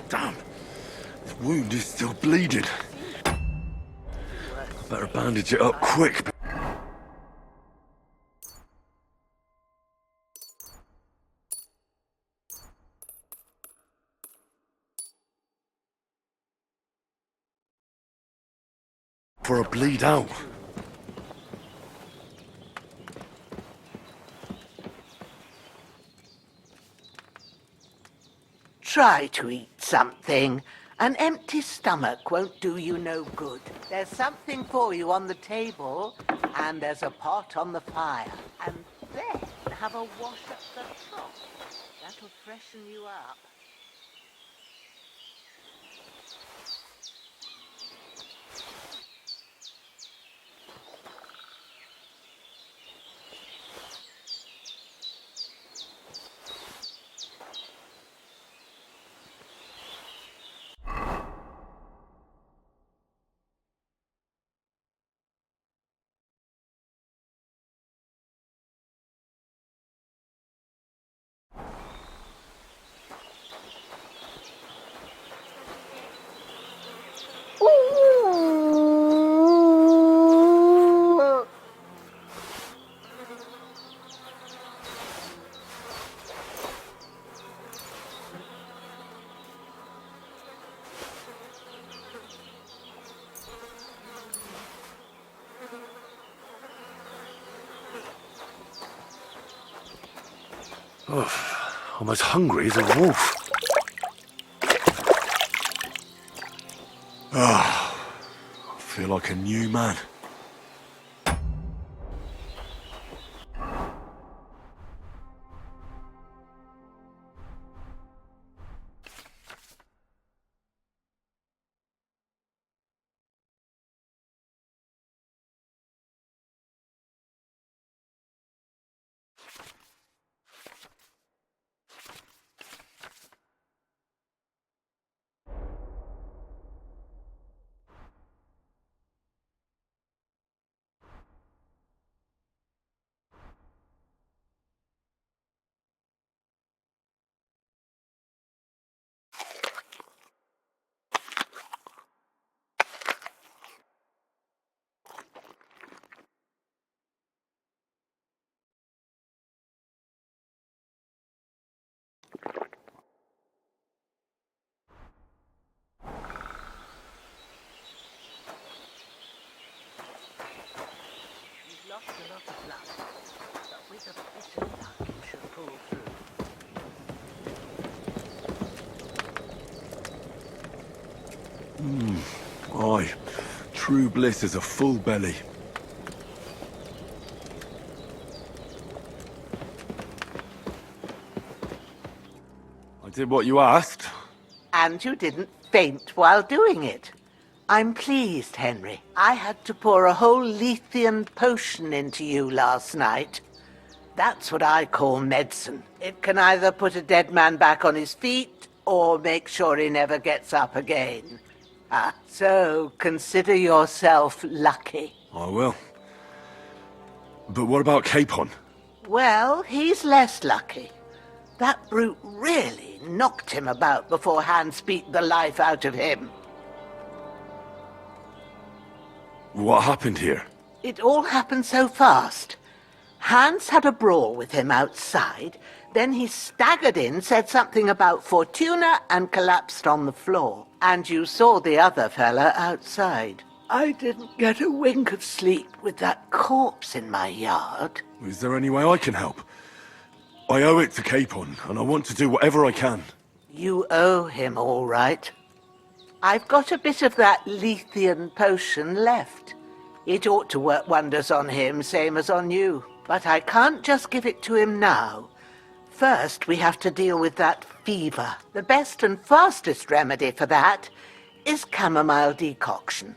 Damn. His wound is still bleeding. Better bandage it up quick. For a bleed out. Try to eat something. An empty stomach won't do you no good. There's something for you on the table, and there's a pot on the fire. And then have a wash at the top. That'll freshen you up. I'm as hungry as a wolf. I feel like a new man. Lost a lot of blood, but with a bit of luck you should pull through. Aye, true bliss is a full belly. I did what you asked. And you didn't faint while doing it. I'm pleased, Henry. I had to pour a whole Lethean potion into you last night. That's what I call medicine. It can either put a dead man back on his feet, or make sure he never gets up again. So consider yourself lucky. I will. But what about Capon? Well, he's less lucky. That brute really knocked him about before Hans beat the life out of him. What happened here? It all happened so fast. Hans had a brawl with him outside, then he staggered in, said something about Fortuna, and collapsed on the floor. And you saw the other fella outside. I didn't get a wink of sleep with that corpse in my yard. Is there any way I can help? I owe it to Capon, and I want to do whatever I can. You owe him, all right. I've got a bit of that Lethean potion left. It ought to work wonders on him, same as on you. But I can't just give it to him now. First, we have to deal with that fever. The best and fastest remedy for that is chamomile decoction.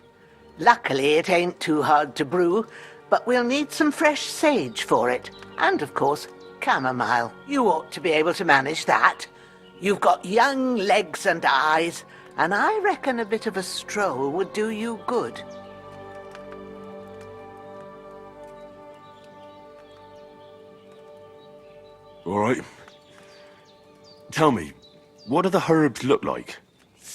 Luckily, it ain't too hard to brew, but we'll need some fresh sage for it. And, of course, chamomile. You ought to be able to manage that. You've got young legs and eyes, and I reckon a bit of a stroll would do you good. All right. Tell me, what do the herbs look like?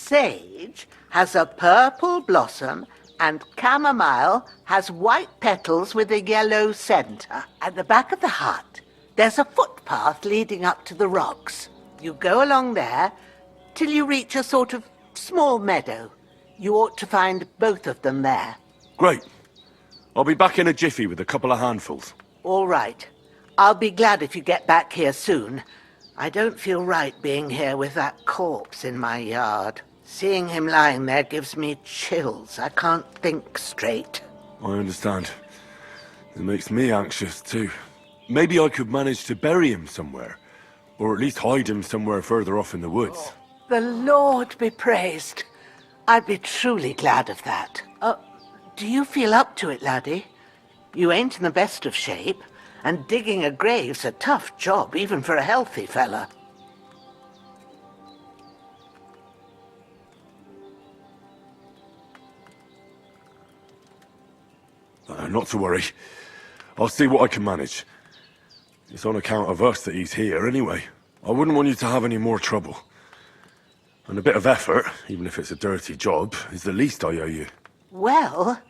Sage has a purple blossom and chamomile has white petals with a yellow centre. At the back of the hut, there's a footpath leading up to the rocks. You go along there till you reach a sort of small meadow. You ought to find both of them there. Great. I'll be back in a jiffy with a couple of handfuls. All right. I'll be glad if you get back here soon. I don't feel right being here with that corpse in my yard. Seeing him lying there gives me chills. I can't think straight. I understand. It makes me anxious too. Maybe I could manage to bury him somewhere. Or at least hide him somewhere further off in the woods. The Lord be praised. I'd be truly glad of that. Do you feel up to it, laddie? You ain't in the best of shape, and digging a grave's a tough job, even for a healthy fella. Not to worry. I'll see what I can manage. It's on account of us that he's here anyway. I wouldn't want you to have any more trouble. And a bit of effort, even if it's a dirty job, is the least I owe you. Well,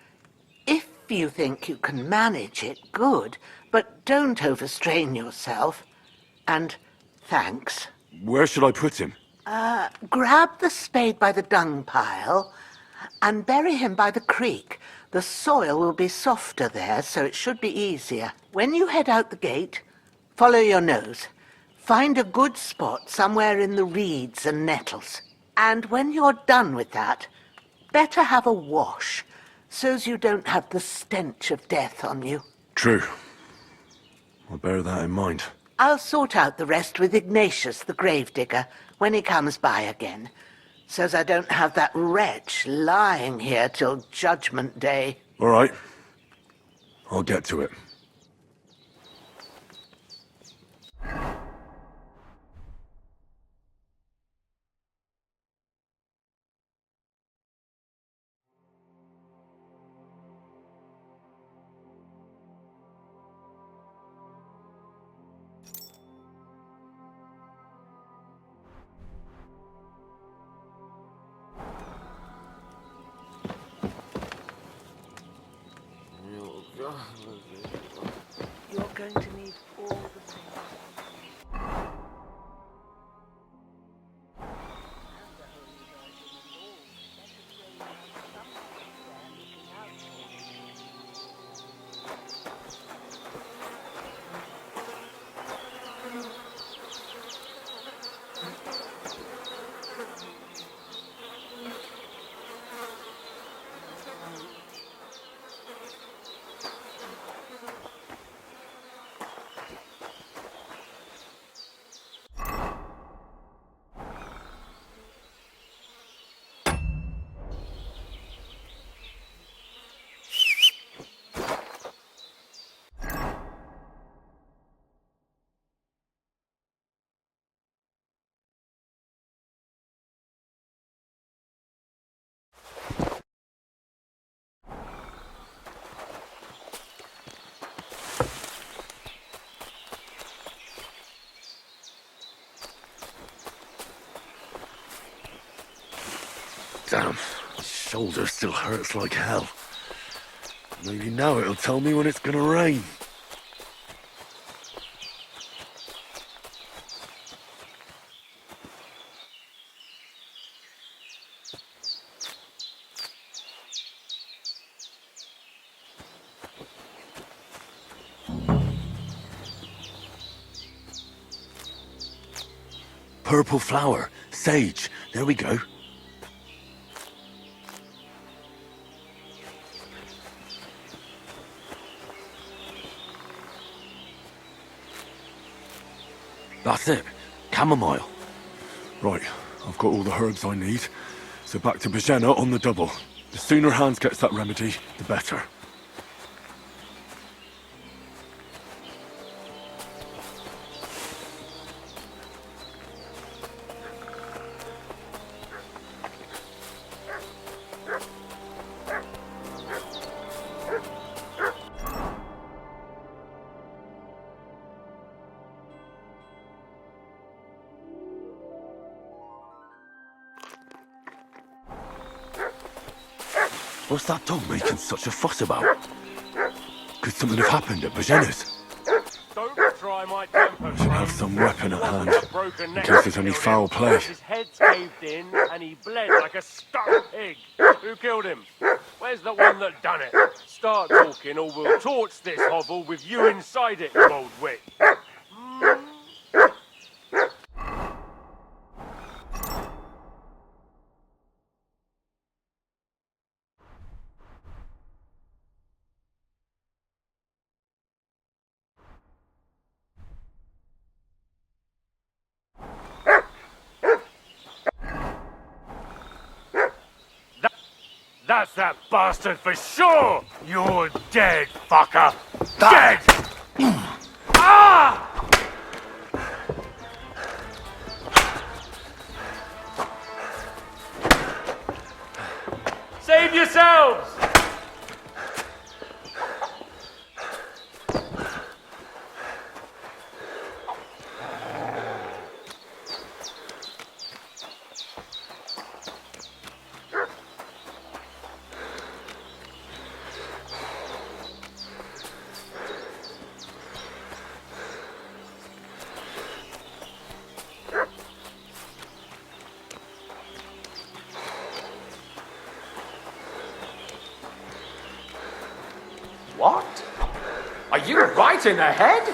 if you think you can manage it, good. But don't overstrain yourself. And thanks. Where should I put him? Grab the spade by the dung pile and bury him by the creek. The soil will be softer there, so it should be easier. When you head out the gate, follow your nose. Find a good spot somewhere in the reeds and nettles. And when you're done with that, better have a wash, so's you don't have the stench of death on you. True. I'll bear that in mind. I'll sort out the rest with Ignatius, the gravedigger, when he comes by again, so's I don't have that wretch lying here till Judgment Day. All right. I'll get to it. You're going to need all the things. Damn, my shoulder still hurts like hell. Maybe now it'll tell me when it's gonna rain. Purple flower, sage, there we go. That's it. Chamomile. Right, I've got all the herbs I need. So back to Bazhena on the double. The sooner Hans gets that remedy, the better. What's that dog making such a fuss about? Could something have happened at Bazhena's? Don't try my temper. Should have some weapon at hand, Broken in neck. case there's any foul play. His head's caved in and he bled like a stuck pig. Who killed him? Where's the one that done it? Start talking or we'll torch this hovel with you inside it, you old witch. That's that bastard for sure! You're dead, fucker! Dead! Ah! Save yourselves! What? Are you right in the head?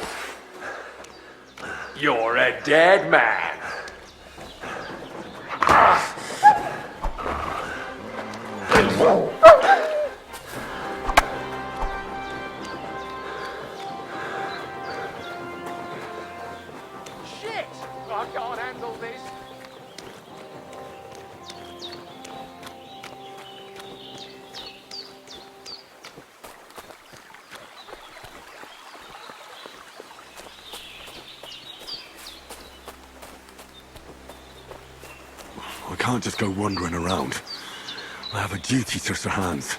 You're a dead man. Shit! I can't handle this. I can't just go wandering around. I have a duty to Sir Hans.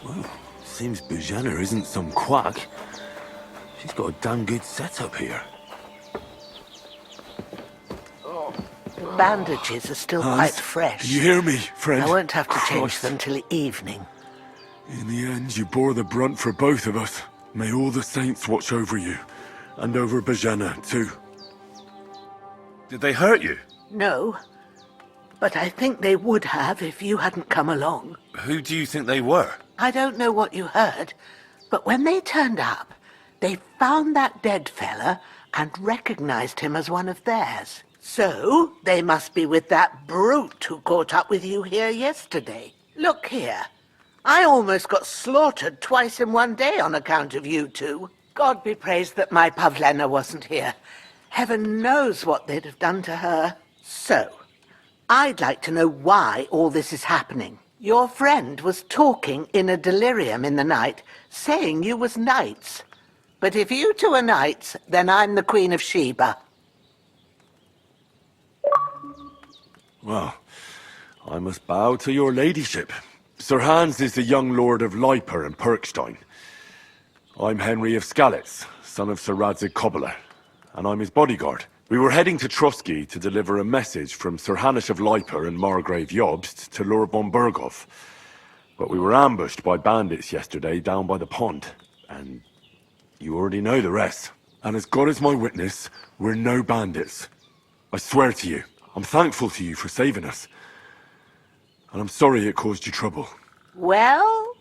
Well, seems Bazhena isn't some quack. She's got a damn good setup here. The bandages are still quite fresh. Can you hear me, friend? I won't have to change Christ. them till evening. In the end, you bore the brunt for both of us. May all the saints watch over you. And over Bazhena, too. Did they hurt you? No, but I think they would have if you hadn't come along. Who do you think they were? I don't know what you heard, but when they turned up, they found that dead fella and recognized him as one of theirs. So, they must be with that brute who caught up with you here yesterday. Look here. I almost got slaughtered twice in one day on account of you two. God be praised that my Pavlena wasn't here. Heaven knows what they'd have done to her. So, I'd like to know why all this is happening. Your friend was talking in a delirium in the night, saying you was knights. But if you two are knights, then I'm the Queen of Sheba. Well, I must bow to your ladyship. Sir Hans is the young lord of Leiper and Perkstein. I'm Henry of Skalitz, son of Sir Radzig Kobyla, and I'm his bodyguard. We were heading to Trusky to deliver a message from Sir Hanish of Leiper and Margrave Jobst to Lord von Burgov. But we were ambushed by bandits yesterday down by the pond, and you already know the rest. And as God is my witness, we're no bandits. I swear to you, I'm thankful to you for saving us. And I'm sorry it caused you trouble. Well,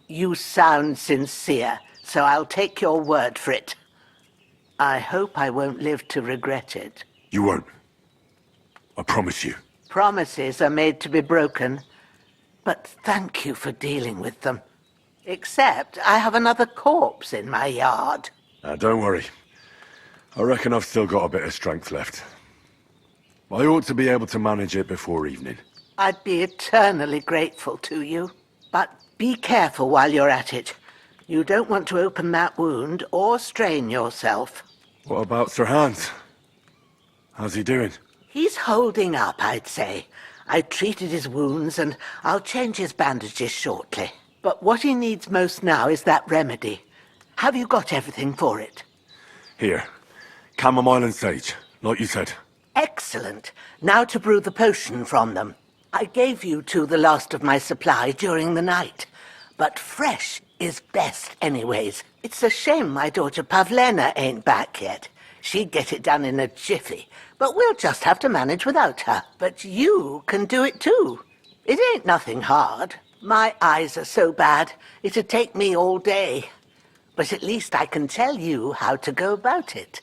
you sound sincere, so I'll take your word for it. I hope I won't live to regret it. You won't. I promise you. Promises are made to be broken, but thank you for dealing with them. Except I have another corpse in my yard. Don't worry. I reckon I've still got a bit of strength left. I ought to be able to manage it before evening. I'd be eternally grateful to you. But be careful while you're at it. You don't want to open that wound or strain yourself. What about Sir Hans? How's he doing? He's holding up, I'd say. I treated his wounds and I'll change his bandages shortly. But what he needs most now is that remedy. Have you got everything for it? Here. Chamomile and sage, like you said. Excellent. Now to brew the potion from them. I gave you two the last of my supply during the night. But fresh is best anyways. It's a shame my daughter Pavlena ain't back yet. She'd get it done in a jiffy. But we'll just have to manage without her. But you can do it too. It ain't nothing hard. My eyes are so bad, it'd take me all day. But at least I can tell you how to go about it.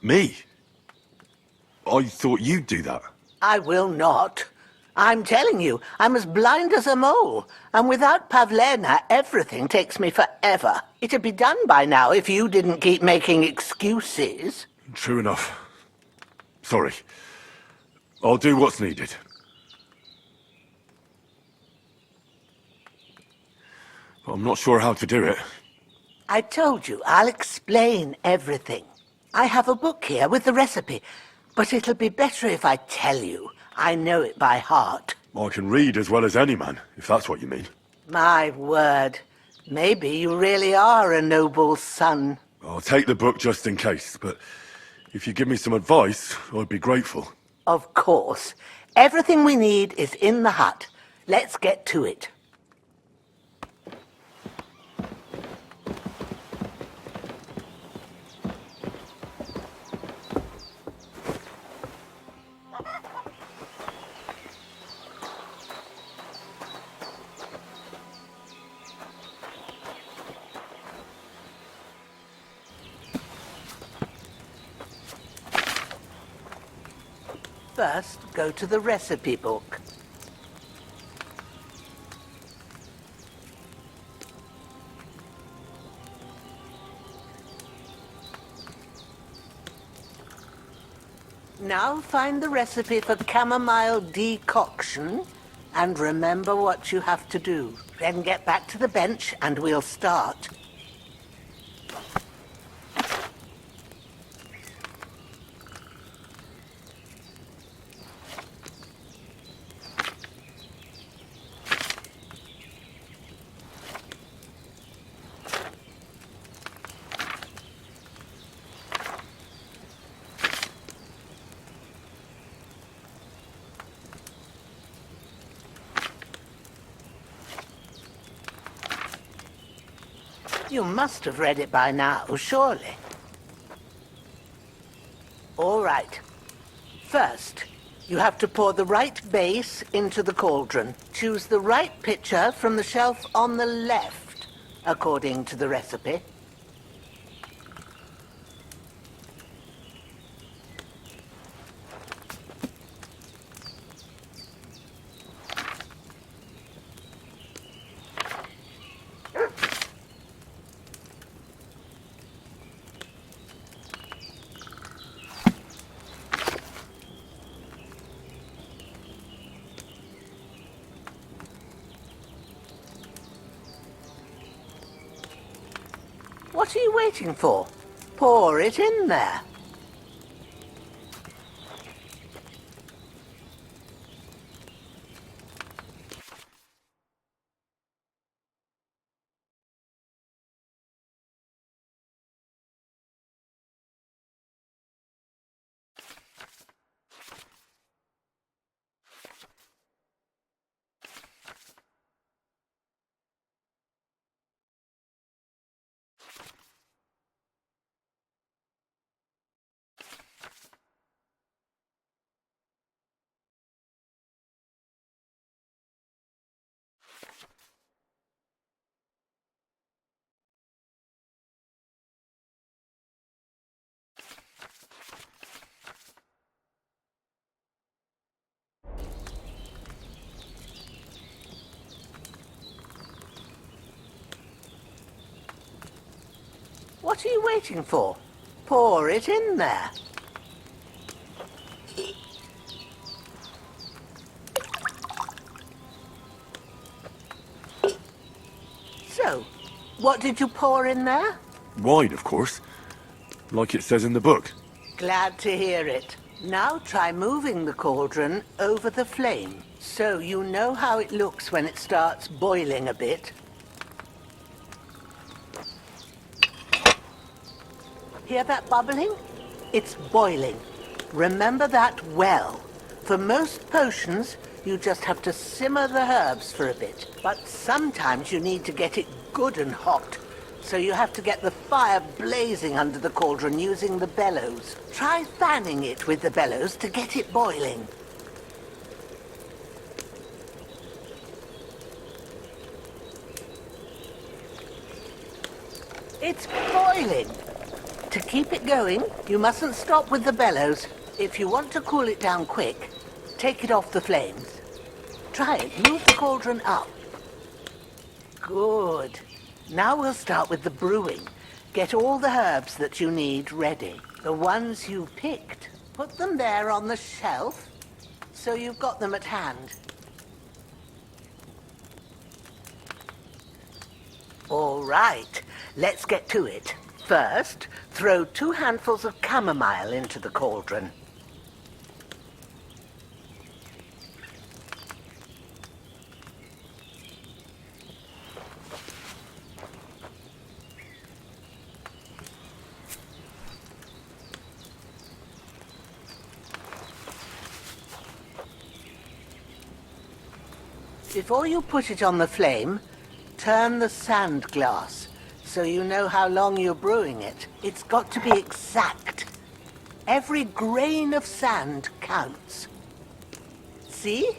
Me? I thought you'd do that. I will not. I'm telling you, I'm as blind as a mole. And without Pavlena, everything takes me forever. It'd be done by now if you didn't keep making excuses. True enough. Sorry. I'll do what's needed. But I'm not sure how to do it. I told you, I'll explain everything. I have a book here with the recipe, but it'll be better if I tell you. I know it by heart. I can read as well as any man, if that's what you mean. My word. Maybe you really are a noble son. I'll take the book just in case, but if you give me some advice, I'd be grateful. Of course. Everything we need is in the hut. Let's get to it. First, go to the recipe book. Now find the recipe for chamomile decoction and remember what you have to do. Then get back to the bench and we'll start. You must have read it by now, surely. All right. First, you have to pour the right base into the cauldron. Choose the right pitcher from the shelf on the left, according to the recipe. What are you waiting for? Pour it in there. What are you waiting for? Pour it in there. So, what did you pour in there? Wide, of course. Like it says in the book. Glad to hear it. Now try moving the cauldron over the flame, so you know how it looks when it starts boiling a bit. Hear that bubbling? It's boiling. Remember that well. For most potions, you just have to simmer the herbs for a bit. But sometimes you need to get it good and hot. So you have to get the fire blazing under the cauldron using the bellows. Try fanning it with the bellows to get it boiling. It's boiling. To keep it going, you mustn't stop with the bellows. If you want to cool it down quick, take it off the flames. Try it. Move the cauldron up. Good. Now we'll start with the brewing. Get all the herbs that you need ready. The ones you picked. Put them there on the shelf, so you've got them at hand. All right, let's get to it. First, throw 2 handfuls of chamomile into the cauldron. Before you put it on the flame, turn the sand glass so you know how long you're brewing it. It's got to be exact. Every grain of sand counts. See?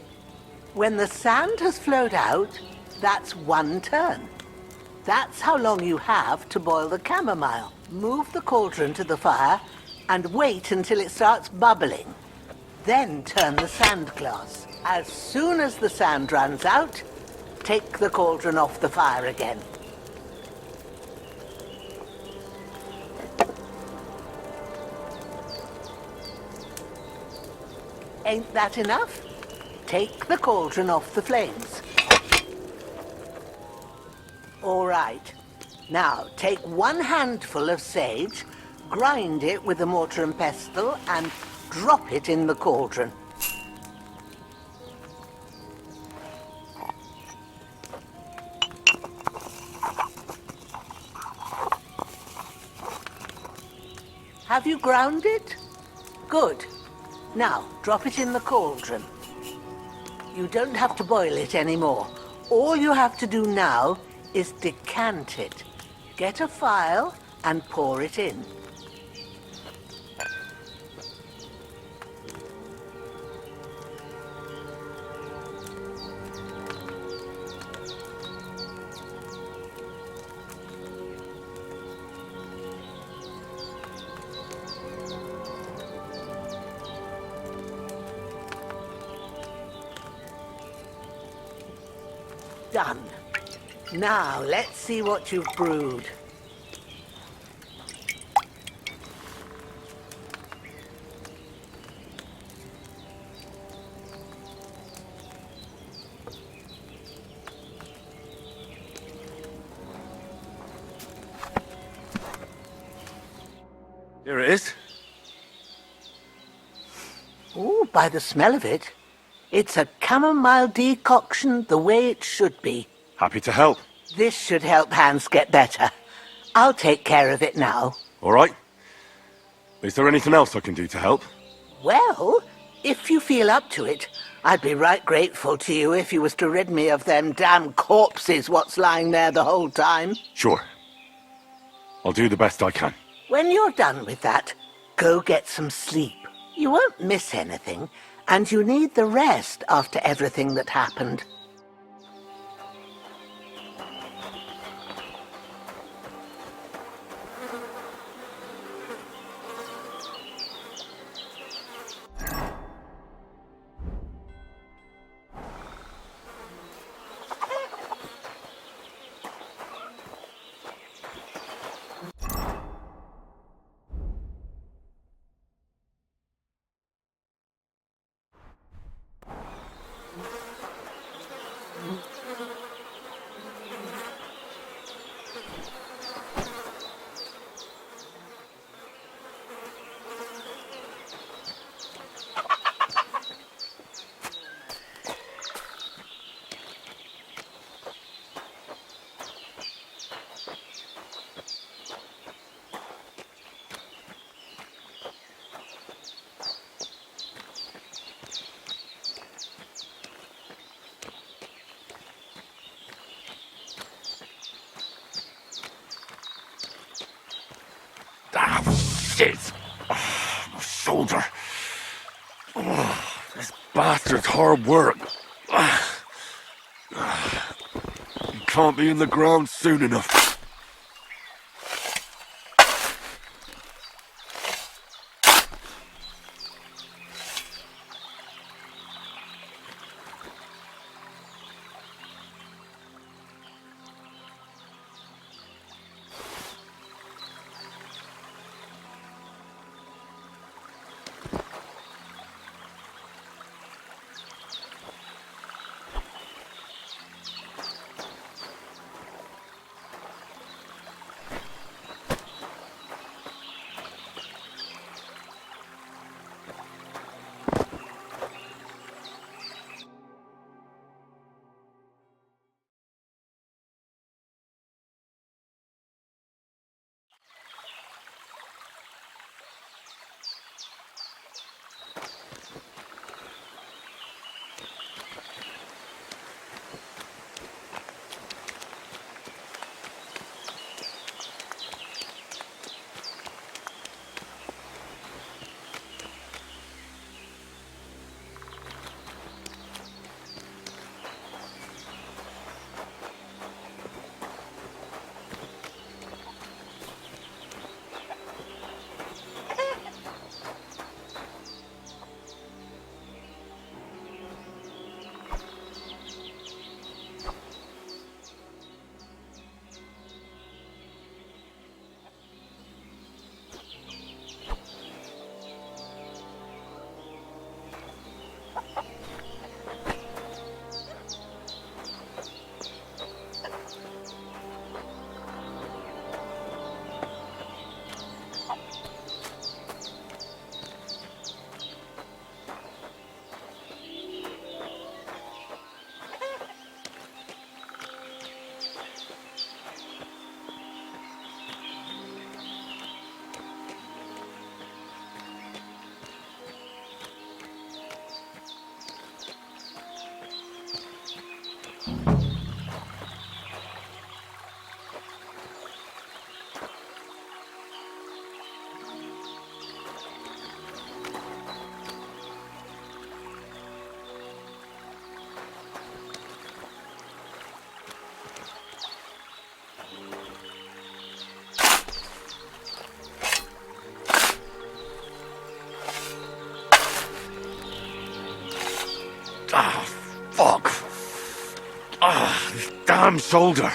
When the sand has flowed out, that's 1 turn. That's how long you have to boil the chamomile. Move the cauldron to the fire and wait until it starts bubbling. Then turn the sand glass. As soon as the sand runs out, take the cauldron off the fire again. Ain't that enough? Take the cauldron off the flames. All right. Now, take 1 handful of sage, grind it with a mortar and pestle, and drop it in the cauldron. Have you ground it? Good. Now, drop it in the cauldron. You don't have to boil it anymore. All you have to do now is decant it. Get a phial and pour it in. done. Now, let's see what you've brewed. Here it is. Ooh, by the smell of it, it's a chamomile decoction the way it should be. Happy to help. This should help Hans get better. I'll take care of it now. All right. Is there anything else I can do to help? Well, if you feel up to it, I'd be right grateful to you if you was to rid me of them damn corpses what's lying there the whole time. Sure. I'll do the best I can. When you're done with that, go get some sleep. You won't miss anything, and you need the rest after everything that happened. Ah, shit! My shoulder. This bastard's hard work. He can't be in the ground soon enough. damn shoulder.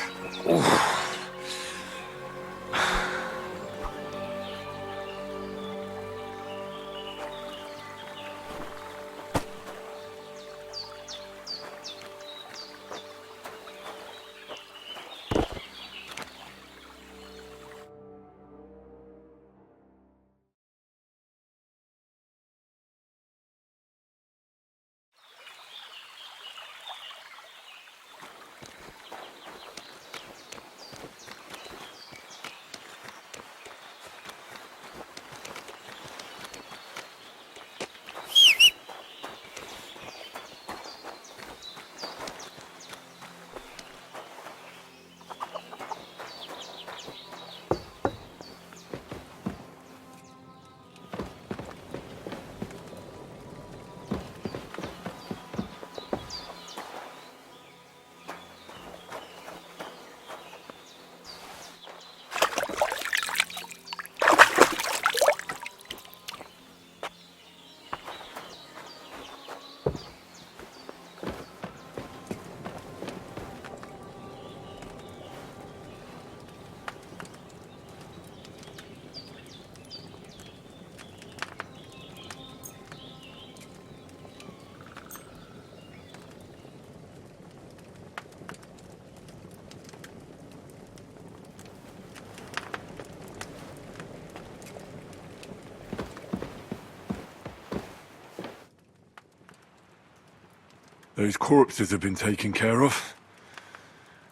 Those corpses have been taken care of.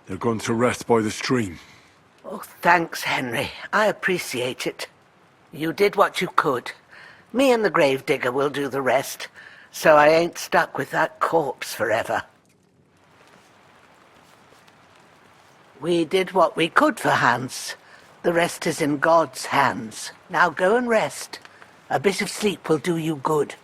They're gone to rest by the stream. Oh, thanks, Henry. I appreciate it. You did what you could. Me and the gravedigger will do the rest, so I ain't stuck with that corpse forever. We did what we could for Hans. The rest is in God's hands. Now go and rest. A bit of sleep will do you good.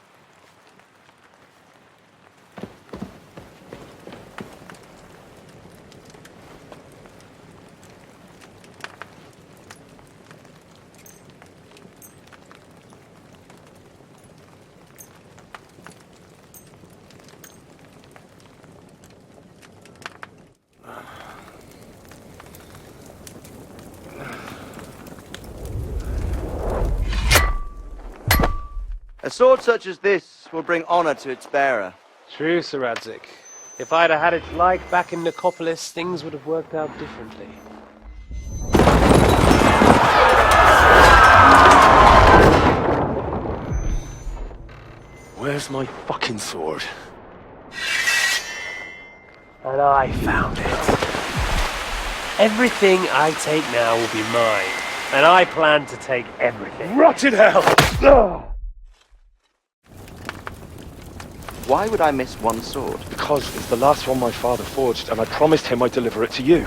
A sword such as this will bring honor to its bearer. True, Sir Radzik. If I'd have had its like back in Nicopolis, things would have worked out differently. Where's my fucking sword? And I found it. Everything I take now will be mine, and I plan to take everything. Rotted hell! Ugh. Why would I miss one sword? Because it's the last one my father forged, and I promised him I'd deliver it to you.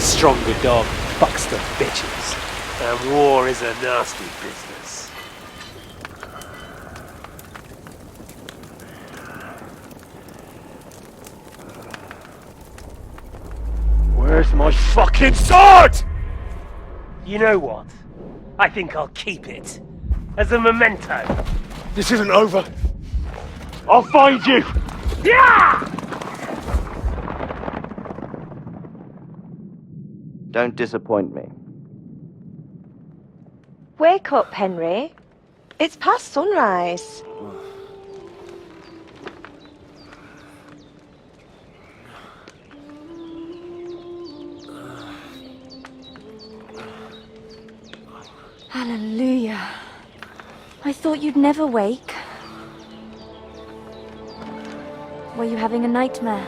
Stronger dog fucks the bitches, and war is a nasty business. Where's my fucking sword? You know what? I think I'll keep it. As a memento. This isn't over. I'll find you! Yeah! Don't disappoint me. Wake up, Henry. It's past sunrise. Hallelujah. I thought you'd never wake. Were you having a nightmare?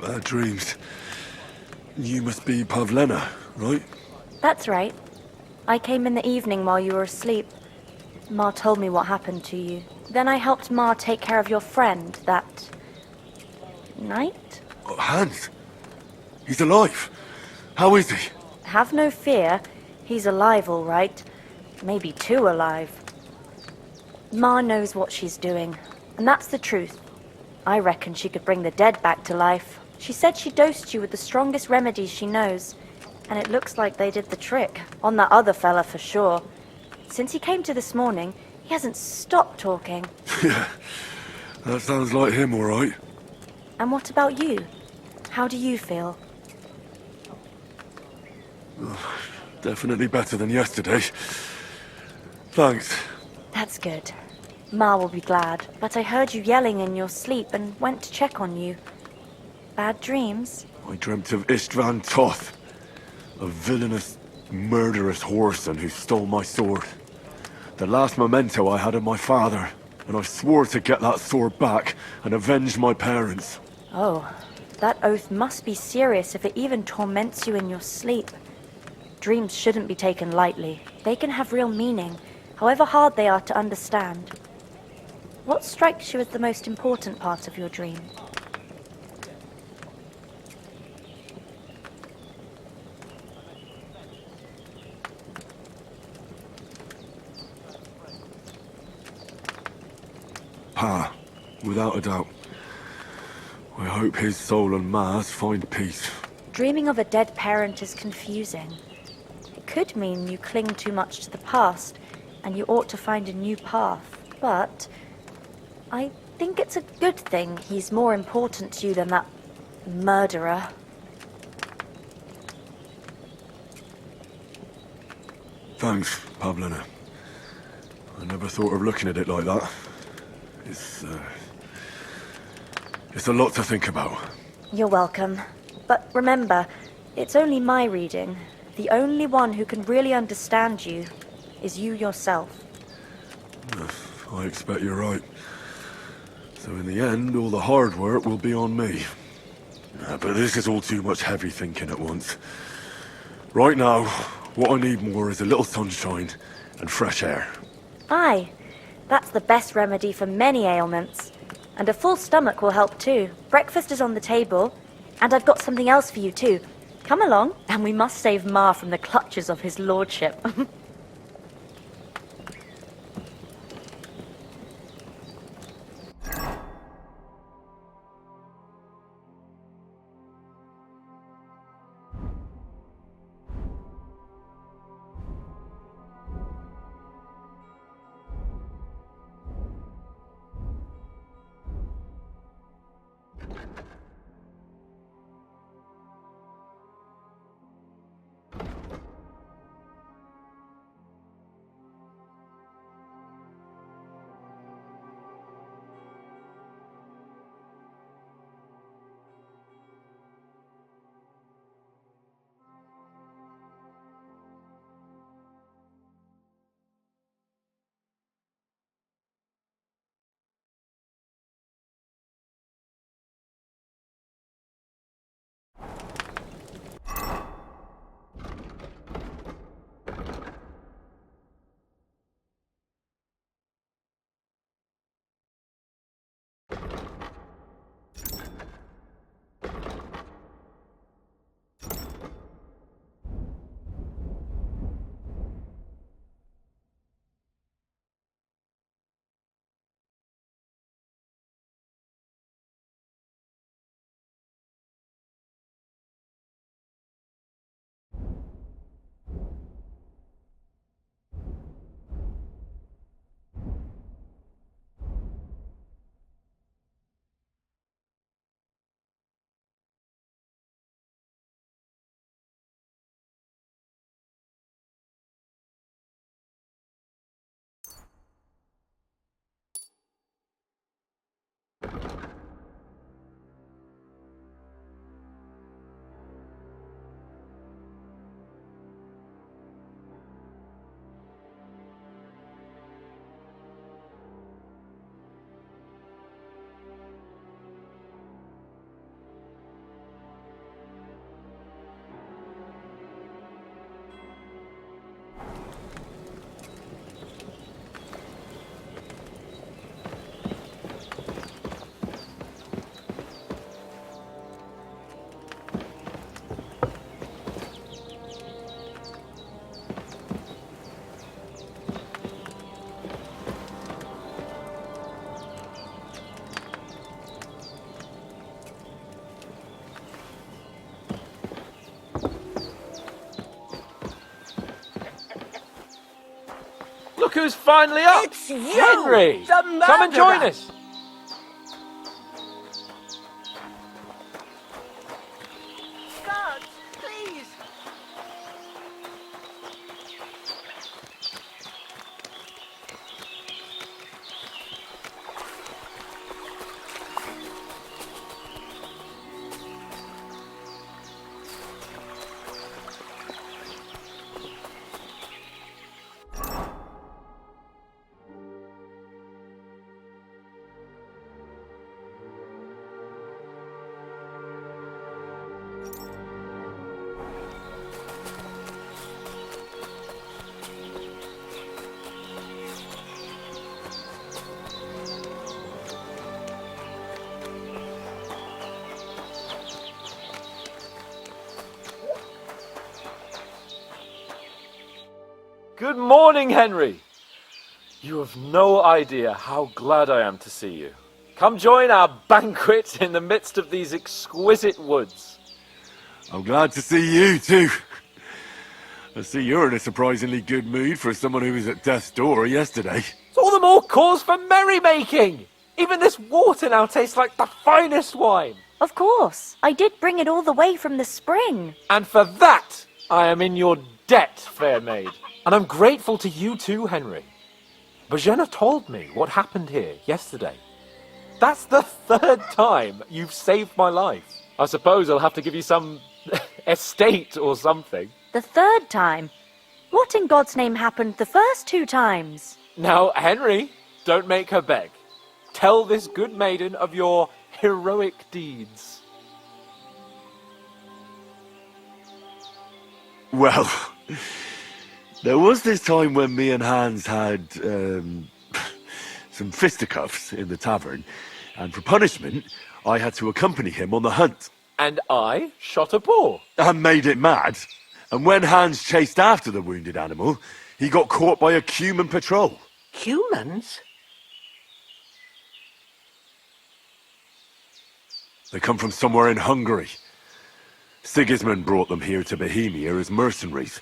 Bad dreams. You must be Pavlena, right? That's right. I came in the evening while you were asleep. Ma told me what happened to you. Then I helped Ma take care of your friend that night? Hans? He's alive. How is he? Have no fear. He's alive, all right. Maybe too alive. Ma knows what she's doing, and that's the truth. I reckon she could bring the dead back to life. She said she dosed you with the strongest remedies she knows, and it looks like they did the trick. On that other fella for sure. Since he came to this morning, he hasn't stopped talking. Yeah, that sounds like him, all right. And what about you? How do you feel? Definitely better than yesterday. Thanks. That's good. Ma will be glad, but I heard you yelling in your sleep and went to check on you. Bad dreams? I dreamt of Istvan Toth, a villainous, murderous whoreson who stole my sword. The last memento I had of my father, and I swore to get that sword back and avenge my parents. Oh, that oath must be serious if it even torments you in your sleep. Dreams shouldn't be taken lightly. They can have real meaning, however hard they are to understand. What strikes you as the most important part of your dream? Pa, without a doubt. I hope his soul and Ma's find peace. Dreaming of a dead parent is confusing. It could mean you cling too much to the past, and you ought to find a new path. But I think it's a good thing he's more important to you than that murderer. Thanks, Pavlena. I never thought of looking at it like that. It's a lot to think about. You're welcome. But remember, it's only my reading. The only one who can really understand you is you yourself. I expect you're right. So in the end, all the hard work will be on me. But this is all too much heavy thinking at once. Right now, what I need more is a little sunshine and fresh air. Aye, that's the best remedy for many ailments. And a full stomach will help too. Breakfast is on the table, and I've got something else for you too. Come along, and we must save Ma from the clutches of his lordship. Look who's finally up! It's you, Henry! the Come and join murderer. us! Guards, please. Good morning, Henry. You have no idea how glad I am to see you. Come join our banquet in the midst of these exquisite woods. I'm glad to see you too. I see you're in a surprisingly good mood for someone who was at death's door yesterday. It's all the more cause for merrymaking. Even this water now tastes like the finest wine. Of course. I did bring it all the way from the spring. And for that, I am in your debt, fair maid. And I'm grateful to you too, Henry. Bazhena told me what happened here yesterday. That's the third time you've saved my life. I suppose I'll have to give you some estate or something. The third time? What in God's name happened the first 2 times? Now, Henry, don't make her beg. Tell this good maiden of your heroic deeds. Well, there was this time when me and Hans had some fisticuffs in the tavern, and for punishment, I had to accompany him on the hunt. And I shot a boar. And made it mad. And when Hans chased after the wounded animal, he got caught by a human patrol. Humans? They come from somewhere in Hungary. Sigismund brought them here to Bohemia as mercenaries.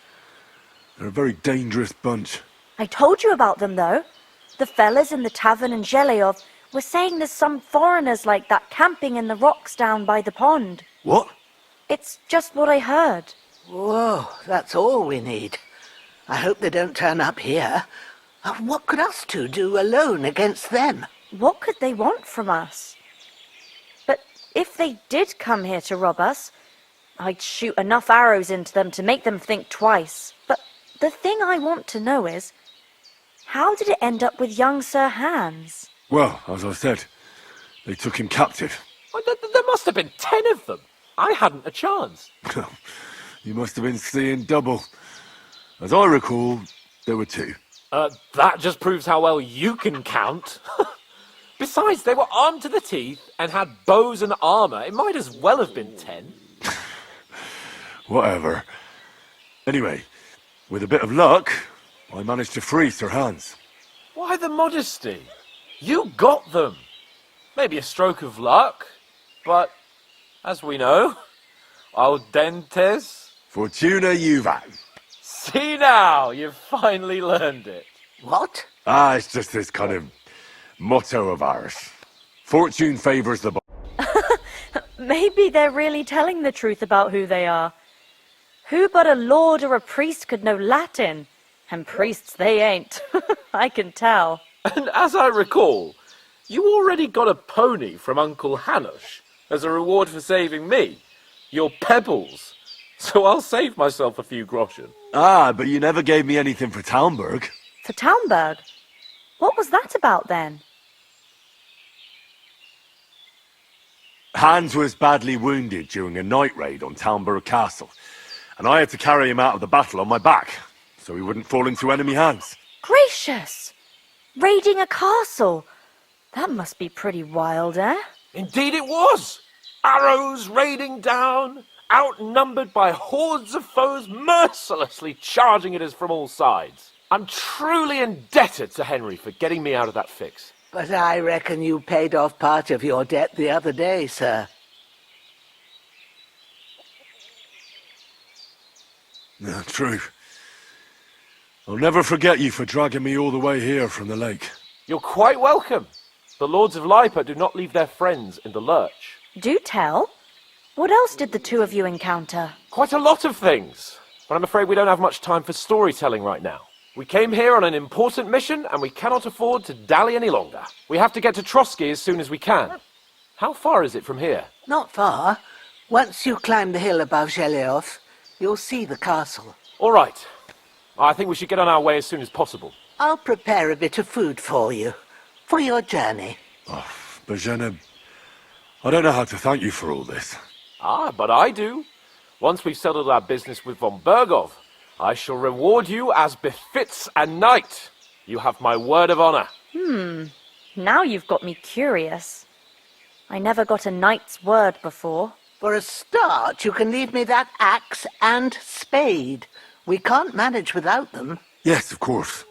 They're a very dangerous bunch. I told you about them, though. The fellas in the tavern in Zheleyov were saying there's some foreigners like that camping in the rocks down by the pond. What? It's just what I heard. Whoa, that's all we need. I hope they don't turn up here. What could us two do alone against them? What could they want from us? But if they did come here to rob us, I'd shoot enough arrows into them to make them think twice. But the thing I want to know is, how did it end up with young Sir Hans? Well, as I said, they took him captive. Oh, there must have been 10 of them. I hadn't a chance. You must have been seeing double. As I recall, there were 2. That just proves how well you can count. Besides, they were armed to the teeth and had bows and armour. It might as well have been 10. Whatever. Anyway, with a bit of luck, I managed to free Sir Hans. Why the modesty? You got them. Maybe a stroke of luck, but as we know, audentes. Fortuna juvat. See now, you've finally learned it. What? It's just this kind of motto of ours. Fortune favours the Maybe they're really telling the truth about who they are. Who but a lord or a priest could know Latin? And priests they ain't. I can tell. And as I recall, you already got a pony from Uncle Hanush as a reward for saving me. Your pebbles. So I'll save myself a few groschen. but you never gave me anything for Talmberg. For Talmberg? What was that about then? Hans was badly wounded during a night raid on Talmberg Castle, and I had to carry him out of the battle on my back, so he wouldn't fall into enemy hands. Gracious! Raiding a castle? That must be pretty wild, eh? Indeed it was! Arrows raining down, outnumbered by hordes of foes mercilessly charging at us from all sides. I'm truly indebted to Henry for getting me out of that fix. But I reckon you paid off part of your debt the other day, sir. True. I'll never forget you for dragging me all the way here from the lake. You're quite welcome. The Lords of Lipa do not leave their friends in the lurch. Do tell. What else did the two of you encounter? Quite a lot of things. But I'm afraid we don't have much time for storytelling right now. We came here on an important mission, and we cannot afford to dally any longer. We have to get to Trotsky as soon as we can. How far is it from here? Not far. Once you climb the hill above Zhelyov, you'll see the castle. All right. I think we should get on our way as soon as possible. I'll prepare a bit of food for you, for your journey. Oh, Bazhena, I don't know how to thank you for all this. But I do. Once we've settled our business with von Bergov, I shall reward you as befits a knight. You have my word of honor. Now you've got me curious. I never got a knight's word before. For a start, you can leave me that axe and spade. We can't manage without them. Yes, of course.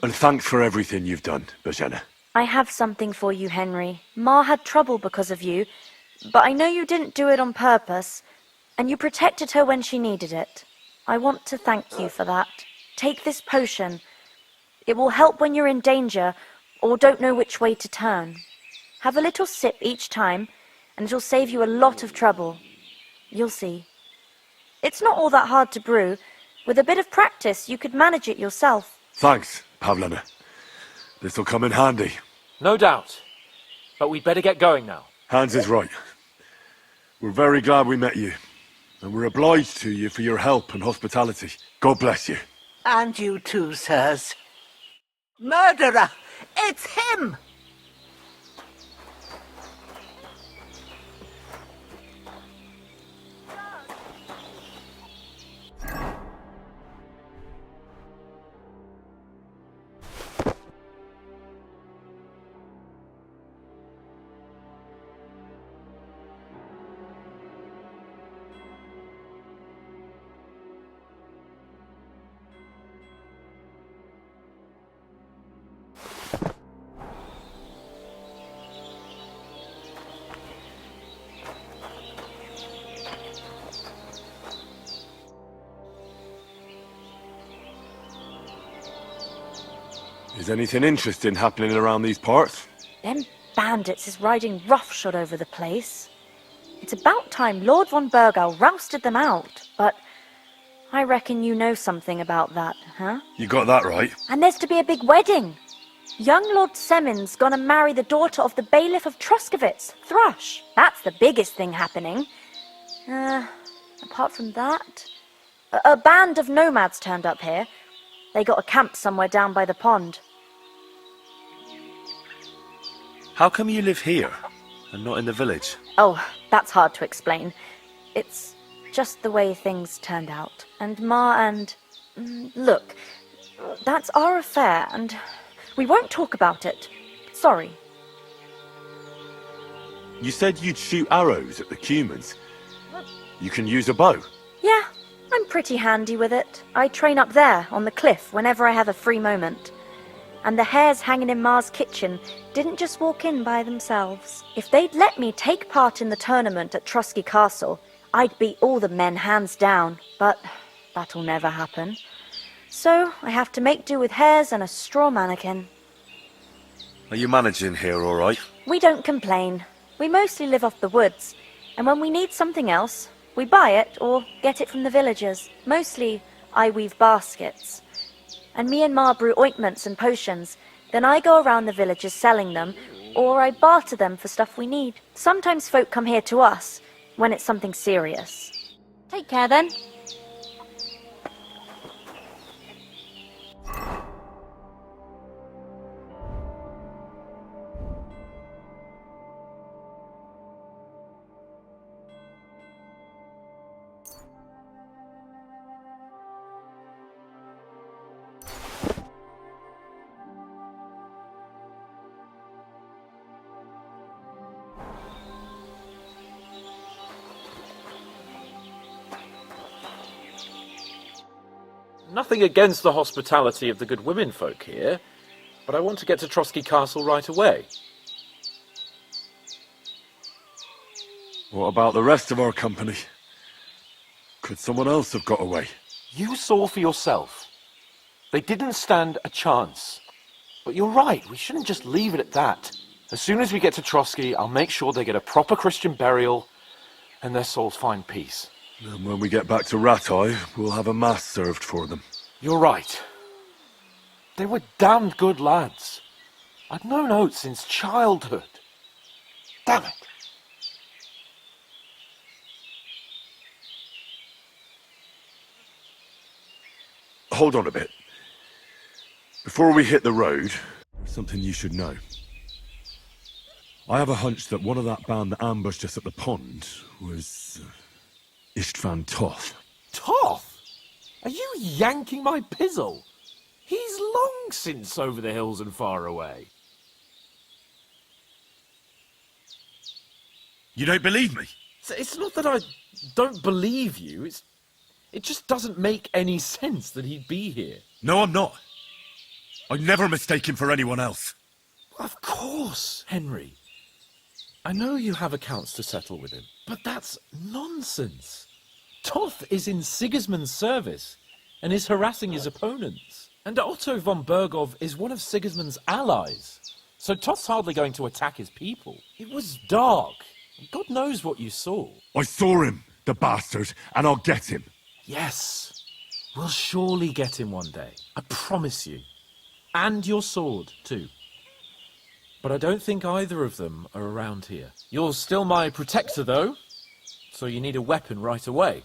And thanks for everything you've done, Bazhena. I have something for you, Henry. Ma had trouble because of you, but I know you didn't do it on purpose, and you protected her when she needed it. I want to thank you for that. Take this potion. It will help when you're in danger or don't know which way to turn. Have a little sip each time, and it'll save you a lot of trouble. You'll see. It's not all that hard to brew. With a bit of practice, you could manage it yourself. Thanks, Pavlena. This'll come in handy. No doubt. But we'd better get going now. Hans is right. We're very glad we met you. And we're obliged to you for your help and hospitality. God bless you. And you too, sirs. Murderer! It's him! Is anything interesting happening around these parts? Them bandits is riding roughshod over the place. It's about time Lord von Bergau rousted them out, but I reckon you know something about that, huh? You got that right. And there's to be a big wedding. Young Lord Semon's gonna marry the daughter of the bailiff of Troskowitz, Thrush. That's the biggest thing happening. Apart from that, a band of nomads turned up here. They got a camp somewhere down by the pond. How come you live here and not in the village? Oh, that's hard to explain. It's just the way things turned out. And Ma and... Look, that's our affair, and we won't talk about it. Sorry. You said you'd shoot arrows at the Cumans. You can use a bow. Yeah, I'm pretty handy with it. I train up there, on the cliff, whenever I have a free moment. And the hares hanging in Ma's kitchen didn't just walk in by themselves. If they'd let me take part in the tournament at Trotsky Castle, I'd beat all the men hands down, but that'll never happen. So I have to make do with hares and a straw mannequin. Are you managing here all right? We don't complain. We mostly live off the woods, and when we need something else, we buy it or get it from the villagers. Mostly, I weave baskets. And me and Ma brew ointments and potions. Then I go around the villages selling them, or I barter them for stuff we need. Sometimes folk come here to us, when it's something serious. Take care then. Nothing against the hospitality of the good women folk here, but I want to get to Trotsky Castle right away. What about the rest of our company? Could someone else have got away? You saw for yourself. They didn't stand a chance. But you're right, we shouldn't just leave it at that. As soon as we get to Trotsky, I'll make sure they get a proper Christian burial and their souls find peace. And when we get back to Ratai, we'll have a mass served for them. You're right. They were damned good lads. I've known Oates since childhood. Damn it. Hold on a bit. Before we hit the road, there's something you should know. I have a hunch that one of that band that ambushed us at the pond was Istvan Toth. Toth? Are you yanking my pizzle? He's long since over the hills and far away. You don't believe me? It's not that I don't believe you, it just doesn't make any sense that he'd be here. No, I'm not. I'd never mistake him for anyone else. Of course, Henry. I know you have accounts to settle with him, but that's nonsense. Toth is in Sigismund's service and is harassing his opponents. And Otto von Bergov is one of Sigismund's allies. So Toth's hardly going to attack his people. It was dark. God knows what you saw. I saw him, the bastard, and I'll get him. Yes, we'll surely get him one day. I promise you. And your sword, too. But I don't think either of them are around here. You're still my protector, though, so you need a weapon right away.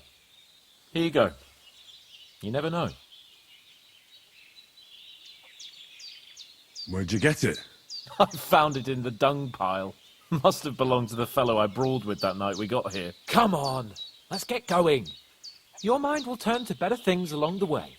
Here you go. You never know. Where'd you get it? I found it in the dung pile. Must have belonged to the fellow I brawled with that night we got here. Come on, let's get going. Your mind will turn to better things along the way.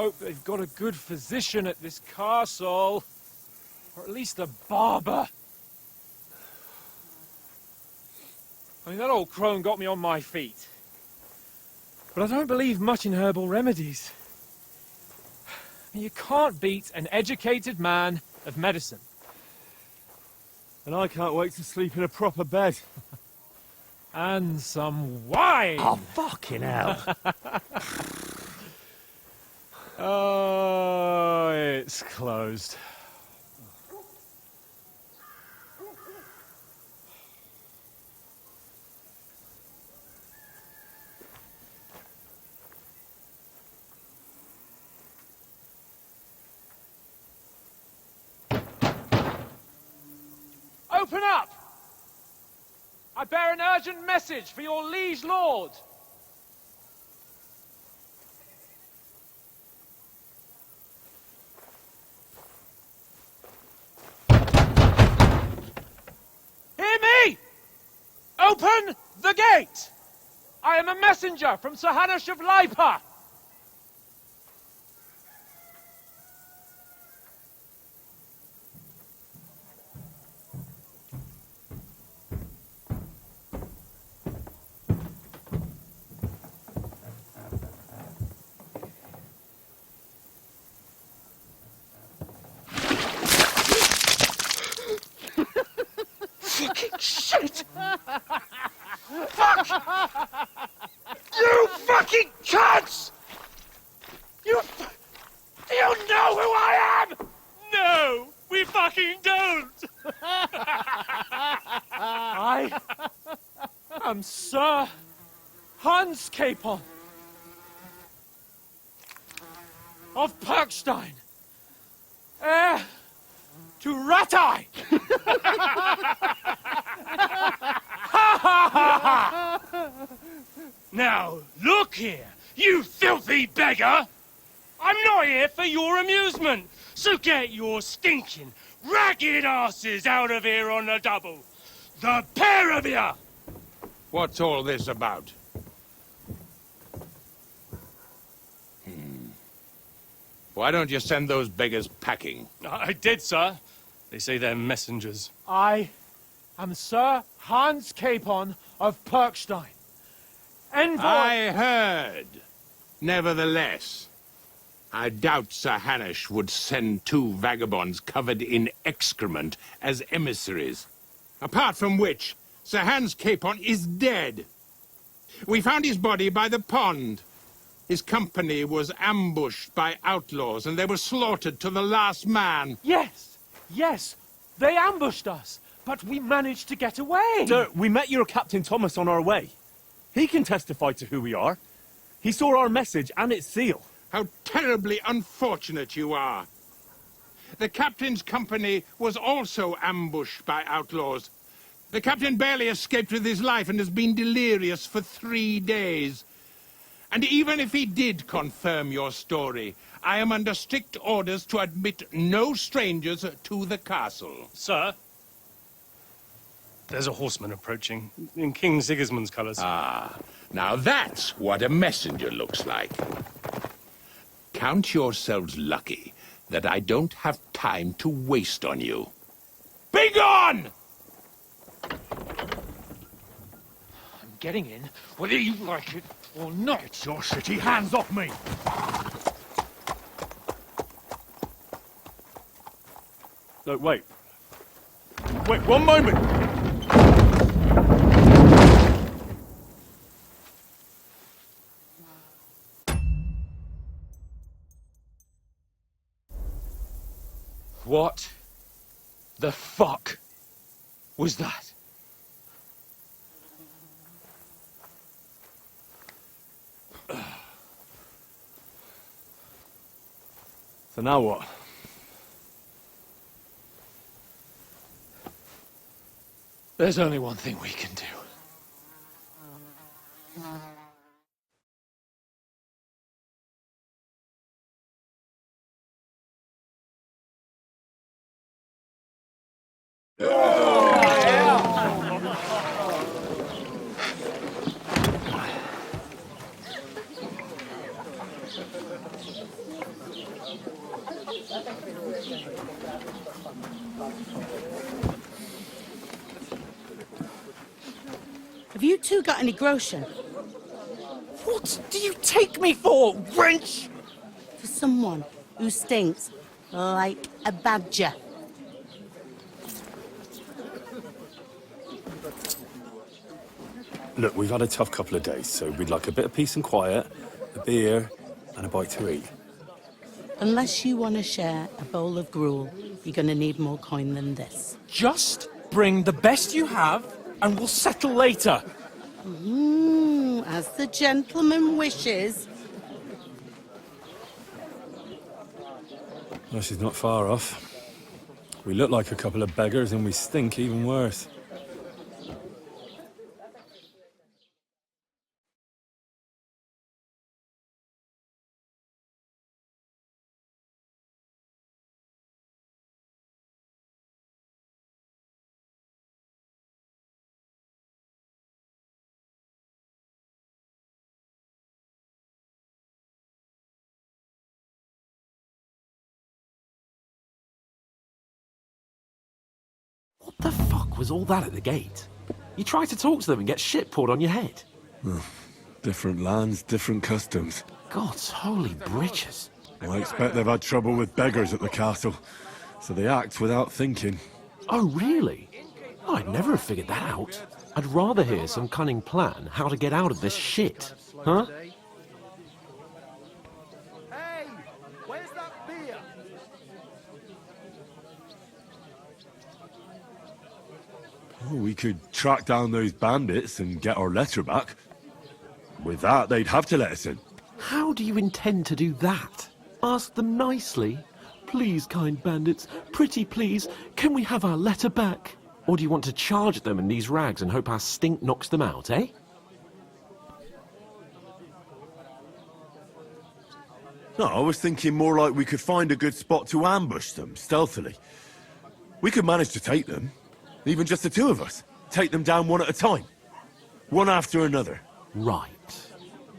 hope they've got a good physician at this castle. Or at least a barber. I mean, that old crone got me on my feet. But I don't believe much in herbal remedies. You can't beat an educated man of medicine. And I can't wait to sleep in a proper bed. And some wine! Oh, fucking hell. Oh, it's closed. Open up! I bear an urgent message for your liege lord. Hear me! Open the gate! I am a messenger from Sir Hanush of Lipa. Fucking shit! Fuck! You fucking cunts! Do you know who I am? No, we fucking don't! I am Sir Hans Capon of Perkstein, heir to Ratai! Now, look here, you filthy beggar! I'm not here for your amusement, so get your stinking, ragged asses out of here on the double. The pair of you! What's all this about? Why don't you send those beggars packing? I did, sir. They say they're messengers. I am Sir Hans Capon of Perkstein. Envoy... I heard. Nevertheless, I doubt Sir Hanush would send two vagabonds covered in excrement as emissaries. Apart from which, Sir Hans Capon is dead. We found his body by the pond. His company was ambushed by outlaws, and they were slaughtered to the last man. Yes, yes, they ambushed us, but we managed to get away. Sir, we met your Captain Thomas on our way. He can testify to who we are. He saw our message and its seal. How terribly unfortunate you are. The captain's company was also ambushed by outlaws. The captain barely escaped with his life and has been delirious for 3 days. And even if he did confirm your story, I am under strict orders to admit no strangers to the castle. Sir, there's a horseman approaching in King Sigismund's colours. Ah, now that's what a messenger looks like. Count yourselves lucky that I don't have time to waste on you. Be gone! I'm getting in, whether you like it or not. Get your shitty hands off me! No, wait. Wait, one moment! What the fuck was that? So now what? There's only one thing we can do. Have you two got any groschen? What do you take me for, wench? For someone who stinks like a badger. Look, we've had a tough couple of days, so we'd like a bit of peace and quiet, a beer, and a bite to eat. Unless you want to share a bowl of gruel, you're going to need more coin than this. Just bring the best you have, and we'll settle later. As the gentleman wishes. Well, she's not far off. We look like a couple of beggars, and we stink even worse. What the fuck was all that at the gate? You try to talk to them and get shit poured on your head. Different lands, different customs. God's holy britches. I expect they've had trouble with beggars at the castle, so they act without thinking. Oh, really? Oh, I'd never have figured that out. I'd rather hear some cunning plan how to get out of this shit. Huh? Hey, where's that beer? Oh, we could track down those bandits and get our letter back. With that, they'd have to let us in. How do you intend to do that? Ask them nicely. Please, kind bandits, pretty please, can we have our letter back? Or do you want to charge at them in these rags and hope our stink knocks them out, eh? No, I was thinking more like we could find a good spot to ambush them, stealthily. We could manage to take them, even just the two of us. Take them down one at a time. One after another. Right.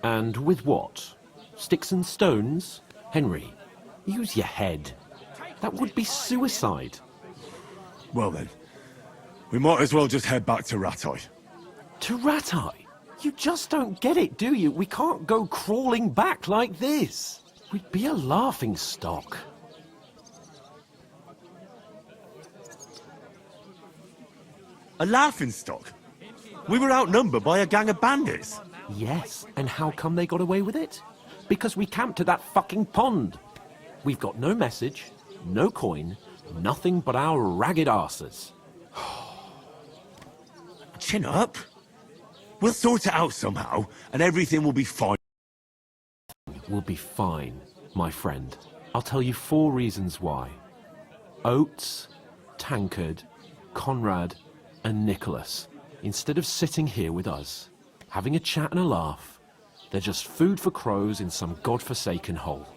And with what? Sticks and stones? Henry, use your head. That would be suicide. Well then, we might as well just head back to Ratai. To Ratai? You just don't get it, do you? We can't go crawling back like this. We'd be a laughing stock. A laughingstock? We were outnumbered by a gang of bandits. Yes, and how come they got away with it? Because we camped at that fucking pond. We've got no message, no coin, nothing but our ragged arses. Chin up. We'll sort it out somehow, and everything will be fine. Will be fine, my friend. I'll tell you 4 reasons why. Oates, Tankard, Conrad, and Nicholas, instead of sitting here with us, having a chat and a laugh, they're just food for crows in some godforsaken hole.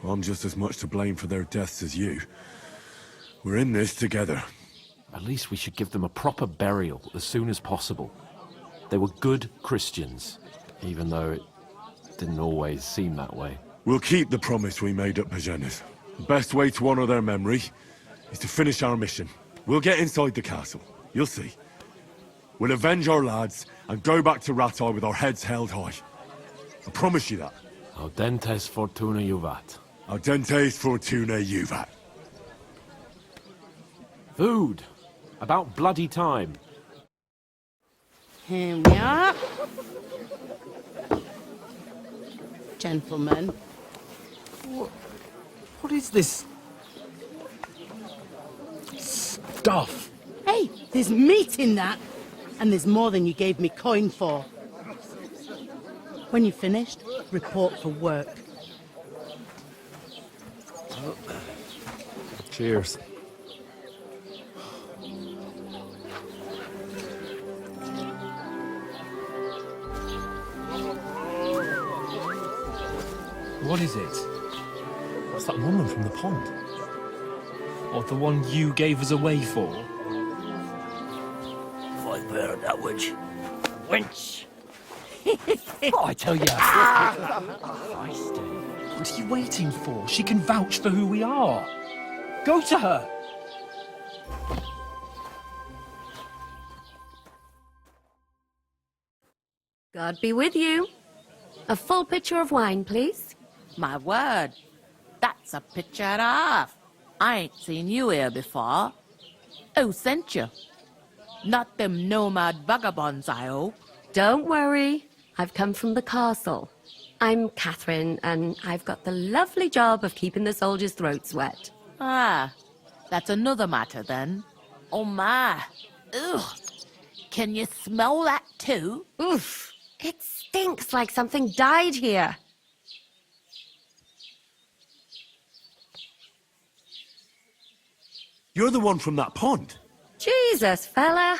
I'm just as much to blame for their deaths as you. We're in this together. At least we should give them a proper burial as soon as possible. They were good Christians, even though it didn't always seem that way. We'll keep the promise we made at Bazhena's. The best way to honor their memory is to finish our mission. We'll get inside the castle. You'll see. We'll avenge our lads and go back to Ratai with our heads held high. I promise you that. Audentes fortuna juvat. Audentes fortuna juvat. Food. About bloody time. Here we are. Gentlemen. What is this stuff? Hey, there's meat in that. And there's more than you gave me coin for. When you're finished, report for work. Cheers. What is it? It's that woman from the pond. Or the one you gave us away for? If I'd heard that witch. Wench! What I tell you? What are you waiting for? She can vouch for who we are. Go to her. God be with you. A full pitcher of wine, please. My word, that's a picture and a half. I ain't seen you here before. Who sent you? Not them nomad vagabonds, I hope. Don't worry. I've come from the castle. I'm Catherine, and I've got the lovely job of keeping the soldiers' throats wet. Ah, that's another matter then. Oh my. Ugh. Can you smell that too? Oof. It stinks like something died here. You're the one from that pond. Jesus, fella.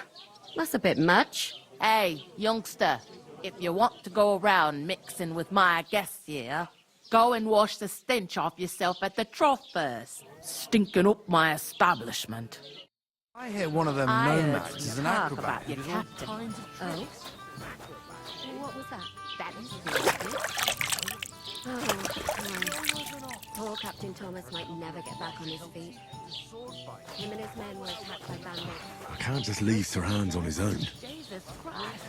That's a bit much. Hey, youngster, if you want to go around mixing with my guests here, go and wash the stench off yourself at the trough first. Stinking up my establishment. I hear one of them I heard nomads some is an talk acrobat. about your captain. Oh? What was that? That is Poor Captain Thomas might never get back on his feet. Him and his men were attacked by bandits. I can't just leave Sir Hans on his own. Jesus Christ.